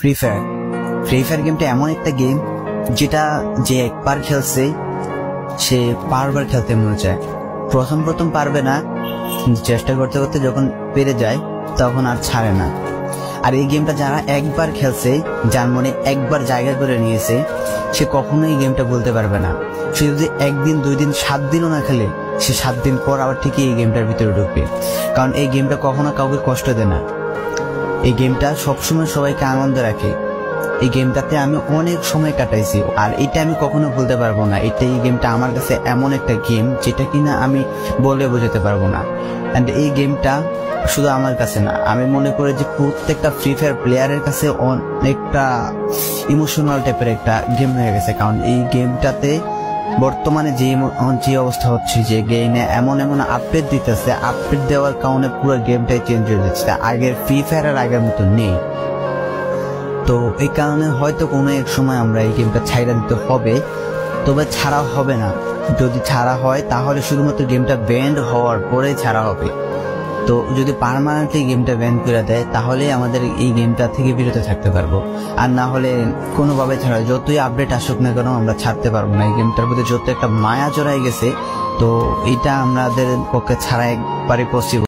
Free fire গেমটা এমন একটা গেম যেটা যে একবার খেলছে সে বারবার খেলতে মনে চায়। প্রথম পারবে না, চেষ্টা করতে করতে যখন পেরে যায় তখন আর ছাড়ে না। আর এই গেমটা যারা একবার খেলছে, যার মনে একবার জায়গা করে নিয়েছে, সে কখনোই এই গেমটা বলতে পারবে না। সে যদি একদিন 2 দিন 7 দিনও না খেলে, সে 7 দিন পর আবার ঠিকই এই গেমটার ভিতরে ঢুকবে। কারণ এই গেমটা কখনো কাউকে কষ্ট দেয় না। এই গেমটা সবসময় সবাইকে আনন্দ রাখে। এই গেমটাতে আমি অনেক সময় কাটাইছি, আর এটা আমি কখনো ভুলতে পারবো না। এই গেমটা আমার কাছে এমন একটা গেম যেটা কিনা আমি বলে বোঝাতে পারবো না। অ্যান্ড এই গেমটা শুধু আমার কাছে না, আমি মনে করি যে প্রত্যেকটা ফ্রি ফায়ার প্লেয়ারের কাছে অনেকটা ইমোশনাল টাইপের একটা গেম হয়ে গেছে। কারণ এই গেমটাতে বর্তমানে যে অবস্থা হচ্ছে, যে গেমে এমন আপডেট দিতেছে, আপডেট দেওয়ার কারণে পুরো গেমটাই চেঞ্জ হয়ে যাচ্ছে। আগের ফ্রি ফায়ার আর আগের মতো নেই। তো এই কারণে হয়তো কোনো এক সময় আমরা এই গেমটা ছাইড়া দিতে হবে, তবে ছাড়া হবে না। যদি ছাড়া হয় তাহলে শুধুমাত্র গেমটা ব্যান্ড হওয়ার পরে ছাড়া হবে। তো যদি পার্মানেন্টলি গেমটা ব্যান করে দেয় তাহলে আমাদের এই গেমটা থেকে বিরত থাকতে পারবো। আর না হলে কোনোভাবে ছাড়া, যতই আপডেট আসুক না কেন আমরা ছাড়তে পারবো না। এই গেমটার প্রতি যত একটা মায়া জড়াই গেছে, তো এটা আমাদের পক্ষে ছাড়া একবারে পসিবল।